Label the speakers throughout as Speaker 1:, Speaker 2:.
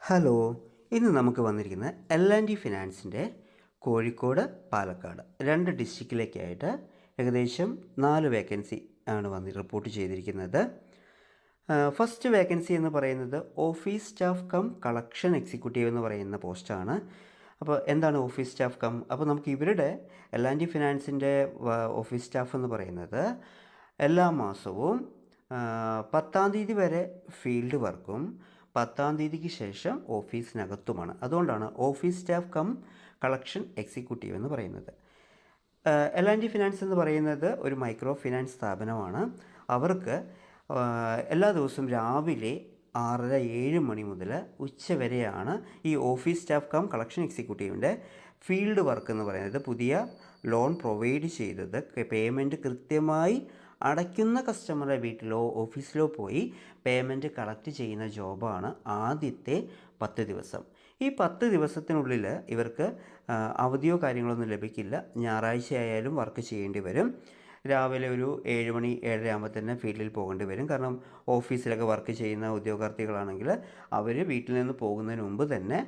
Speaker 1: Hello, ഇന്ന് നമുക്ക് വന്നിരിക്കുന്ന L&T ഫിനാൻസിൻ്റെ കോഴിക്കോട്, പാലക്കാട് 2 ഡിസ്ട്രിക്റ്റിലേക്കായിട്ട് ഏകദേശം 4 വേക്കൻസി ആണ് റിപ്പോർട്ട് ചെയ്തിരിക്കുന്നത്. ഫസ്റ്റ് വേക്കൻസി എന്ന് പറയുന്നത് office staff cum collection executive എന്ന് പറയുന്ന പോസ്റ്റാണ്. അപ്പോൾ എന്താണ് ഓഫീസ് സ്റ്റാഫ് കം? അപ്പോൾ നമുക്ക് ഇവരുടെ L&T ഫിനാൻസിൻ്റെ ഓഫീസ് സ്റ്റാഫ് എന്ന് പറയുന്നത് എല്ലാ മാസവും 10-ാം തീയതി വരെ ഫീൽഡ് വർക്കും 10-ാം തീയതിക്ക് ശേഷം ഓഫീസിനകത്തുമാണ്. അതുകൊണ്ടാണ് office staff cum collection executive എന്ന് പറയുന്നത്. L&T ഫിനാൻസ് എന്ന് പറയുന്നത് ഒരു മൈക്രോ ഫിനാൻസ് സ്ഥാപനമാണ്. അവർക്ക് എല്ലാ ദിവസവും രാവിലെ 6:30-7 മണി മുതൽ ഉച്ചവരെയാണ് ഈ ഓഫീസ് സ്റ്റാഫ് കം കളക്ഷൻ എക്സിക്യൂട്ടീവിൻ്റെ ഫീൽഡ് വർക്ക് എന്ന് പറയുന്നത്. പുതിയ ലോൺ പ്രൊവൈഡ് ചെയ്തത് പേയ്മെൻറ്റ് കൃത്യമായി അടയ്ക്കുന്ന കസ്റ്റമറുടെ വീട്ടിലോ ഓഫീസിലോ പോയി പേയ്മെൻറ്റ് കളക്ട് ചെയ്യുന്ന ജോബാണ് ആദ്യത്തെ 10 ദിവസം. ഈ 10 ദിവസത്തിനുള്ളിൽ ഇവർക്ക് അവധിയോ കാര്യങ്ങളൊന്നും ലഭിക്കില്ല. ഞായറാഴ്ച ആയാലും വർക്ക് ചെയ്യേണ്ടി വരും. രാവിലെ ഒരു 7 മണി 7:30 ആകുമ്പോൾ തന്നെ ഫീൽഡിൽ പോകേണ്ടി വരും. കാരണം ഓഫീസിലൊക്കെ വർക്ക് ചെയ്യുന്ന ഉദ്യോഗാർത്ഥികളാണെങ്കിൽ അവർ വീട്ടിൽ നിന്ന് പോകുന്നതിന് മുമ്പ് തന്നെ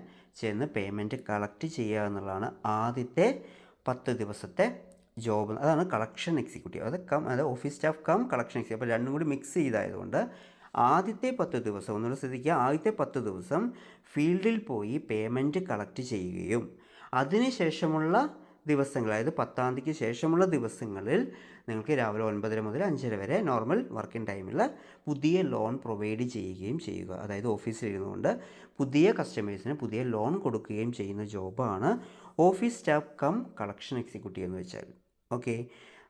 Speaker 1: ചെന്ന് പേയ്മെൻറ്റ് കളക്ട് ചെയ്യുക എന്നുള്ളതാണ് ആദ്യത്തെ 10 ദിവസത്തെ ജോബ്. അതാണ് കളക്ഷൻ എക്സിക്യൂട്ടീവ്. അത് office staff cum collection executive. അപ്പോൾ രണ്ടും കൂടി മിക്സ് ചെയ്തായതുകൊണ്ട് ആദ്യത്തെ 10 ദിവസം ഒന്നുകൂടെ ശ്രദ്ധിക്കുക. ആദ്യത്തെ 10 ദിവസം ഫീൽഡിൽ പോയി പേയ്മെൻറ്റ് കളക്ട് ചെയ്യുകയും അതിനുശേഷമുള്ള ദിവസങ്ങൾ, അതായത് 10-ാം തീയതിക്ക് ശേഷമുള്ള ദിവസങ്ങളിൽ നിങ്ങൾക്ക് രാവിലെ 9:30 മുതൽ 5:30 വരെ നോർമൽ വർക്കിംഗ് ടൈമിൽ പുതിയ ലോൺ പ്രൊവൈഡ് ചെയ്യുകയും ചെയ്യുക. അതായത് ഓഫീസിലിരുന്നുകൊണ്ട് പുതിയ കസ്റ്റമേഴ്സിന് പുതിയ ലോൺ കൊടുക്കുകയും ചെയ്യുന്ന ജോബാണ് office staff cum collection executive എന്ന് വെച്ചാൽ. ഓക്കെ,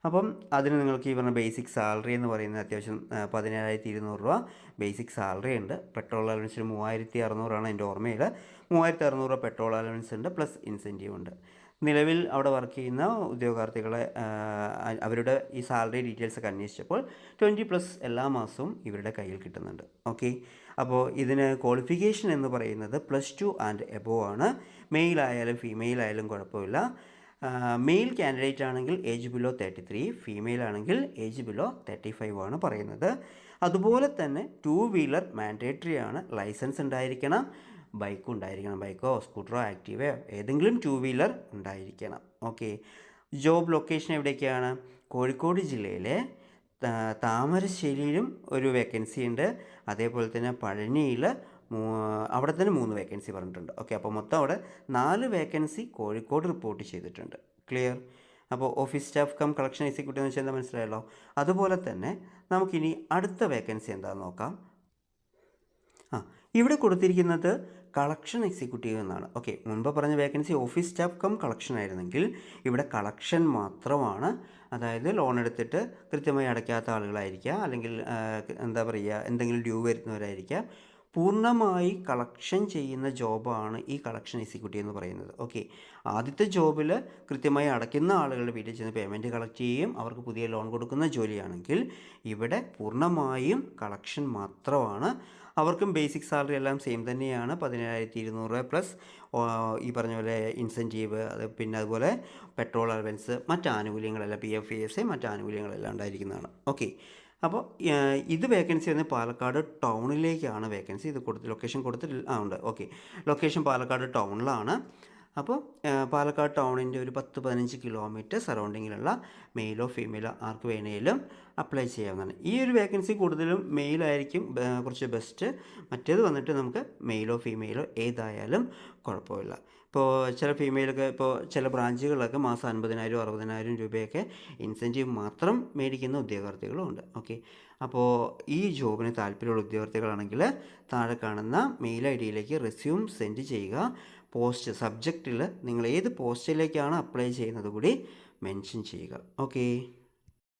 Speaker 1: അപ്പം അതിന് നിങ്ങൾക്ക് ഈ പറഞ്ഞ ബേസിക് സാലറി എന്ന് പറയുന്നത് അത്യാവശ്യം 17,200 രൂപ ബേസിക് സാലറി ഉണ്ട്. പെട്രോൾ അലവൻസിന് 3,600 എൻ്റെ ഓർമ്മയിൽ. 3,600 രൂപ പെട്രോൾ അലവൻസ് ഉണ്ട്, പ്ലസ് ഇൻസെൻറ്റീവ് ഉണ്ട്. നിലവിൽ അവിടെ വർക്ക് ചെയ്യുന്ന ഉദ്യോഗാർത്ഥികളെ അവരുടെ ഈ സാലറി ഡീറ്റെയിൽസൊക്കെ അന്വേഷിച്ചപ്പോൾ 20+ എല്ലാ മാസവും ഇവരുടെ കയ്യിൽ കിട്ടുന്നുണ്ട്. ഓക്കെ, അപ്പോൾ ഇതിന് ക്വാളിഫിക്കേഷൻ എന്ന് പറയുന്നത് +2 ആൻഡ് എബോവ് ആണ്. മെയിൽ ആയാലും ഫീമെയിൽ ആയാലും കുഴപ്പമില്ല. മെയിൽ കാൻഡിഡേറ്റ് ആണെങ്കിൽ ഏജ് ബിലോ 33, ഫീമെയിൽ ആണെങ്കിൽ ഏജ് ബിലോ 35 ആണ് പറയുന്നത്. അതുപോലെ തന്നെ 2 വീലർ മാൻഡേറ്ററി ആണ്. ലൈസൻസ് ഉണ്ടായിരിക്കണം, ബൈക്കും ഉണ്ടായിരിക്കണം. ബൈക്കോ സ്കൂട്ടറോ ആക്റ്റീവയോ ഏതെങ്കിലും 2 വീലർ ഉണ്ടായിരിക്കണം. ഓക്കെ, ജോബ് ലൊക്കേഷൻ എവിടേക്കാണ്? കോഴിക്കോട് ജില്ലയിലെ താമരശ്ശേരിയിലും ഒരു വേക്കൻസി ഉണ്ട്. അതേപോലെ തന്നെ പഴനിയിൽ അവിടെ തന്നെ 3 വേക്കൻസി പറഞ്ഞിട്ടുണ്ട്. ഓക്കെ, അപ്പോൾ മൊത്തം അവിടെ 4 വേക്കൻസി കോഴിക്കോട് റിപ്പോർട്ട് ചെയ്തിട്ടുണ്ട്. ക്ലിയർ? അപ്പോൾ office staff cum collection executive എന്ന് വെച്ചാൽ എന്താ മനസ്സിലായല്ലോ. അതുപോലെ തന്നെ നമുക്കിനി അടുത്ത വേക്കൻസി എന്താണെന്ന് നോക്കാം. ഇവിടെ കൊടുത്തിരിക്കുന്നത് കളക്ഷൻ എക്സിക്യൂട്ടീവ് എന്നാണ്. ഓക്കെ, മുൻപ് പറഞ്ഞ vacancy office staff cum collection ആയിരുന്നെങ്കിൽ ഇവിടെ കളക്ഷൻ മാത്രമാണ്. അതായത് ലോൺ എടുത്തിട്ട് കൃത്യമായി അടയ്ക്കാത്ത ആളുകളായിരിക്കുക, അല്ലെങ്കിൽ എന്താ പറയുക, എന്തെങ്കിലും ഡ്യൂ വരുന്നവരായിരിക്കുക. പൂർണ്ണമായി കളക്ഷൻ ചെയ്യുന്ന ജോബാണ് ഈ കളക്ഷൻ എക്സിക്യൂട്ടീവ് എന്ന് പറയുന്നത്. ഓക്കെ, ആദ്യത്തെ ജോബിൽ കൃത്യമായി അടയ്ക്കുന്ന ആളുകളുടെ വീട്ടിൽ ചെന്ന് പേയ്മെൻറ്റ് കളക്ട് ചെയ്യുകയും അവർക്ക് പുതിയ ലോൺ കൊടുക്കുന്ന ജോലിയാണെങ്കിൽ ഇവിടെ പൂർണ്ണമായും കളക്ഷൻ മാത്രമാണ്. അവർക്കും ബേസിക് സാലറി എല്ലാം സെയിം തന്നെയാണ്. 17,200 രൂപ പ്ലസ് ഈ പറഞ്ഞ പോലെ ഇൻസെൻറ്റീവ്, പിന്നെ അതുപോലെ പെട്രോൾ അലവൻസ്, മറ്റ് ആനുകൂല്യങ്ങളെല്ലാം PF ESI മറ്റ് ആനുകൂല്യങ്ങളെല്ലാം ഉണ്ടായിരിക്കുന്നതാണ്. ഓക്കെ, അപ്പോൾ ഇത് വേക്കൻസി വന്ന് പാലക്കാട് ടൗണിലേക്കാണ് വേക്കൻസി. ഇത് ലൊക്കേഷൻ ഉണ്ട്. ഓക്കെ, ലൊക്കേഷൻ പാലക്കാട് ടൗണിലാണ്. അപ്പോൾ പാലക്കാട് ടൗണിൻ്റെ ഒരു 10-15 കിലോമീറ്റർ സറൗണ്ടിങ്ങിലുള്ള മെയിലോ ഫീമെയിലോ ആർക്ക് വേണേലും അപ്ലൈ ചെയ്യാവുന്നതാണ്. ഈ ഒരു വേക്കൻസി കൂടുതലും മെയിലായിരിക്കും കുറച്ച് ബെസ്റ്റ്. മറ്റേത് വന്നിട്ട് നമുക്ക് മെയിലോ ഫീമെയിലോ ഏതായാലും കുഴപ്പമില്ല. ഇപ്പോൾ ചില ഫീമെയിലൊക്കെ ഇപ്പോൾ ചില ബ്രാഞ്ചുകളിലൊക്കെ മാസം 50,000 60,000 രൂപയൊക്കെ ഇൻസെൻറ്റീവ് മാത്രം മേടിക്കുന്ന ഉദ്യോഗാർത്ഥികളും ഉണ്ട്. ഓക്കെ, അപ്പോൾ ഈ ജോബിന് താല്പര്യമുള്ള ഉദ്യോഗാർത്ഥികളാണെങ്കിൽ താഴെ കാണുന്ന മെയിൽ ID റെസ്യൂം സെൻഡ് ചെയ്യുക. പോസ്റ്റ് സബ്ജക്റ്റിൽ നിങ്ങൾ ഏത് പോസ്റ്റിലേക്കാണ് അപ്ലൈ ചെയ്യുന്നത് കൂടി മെൻഷൻ ചെയ്യുക. ഓക്കെ.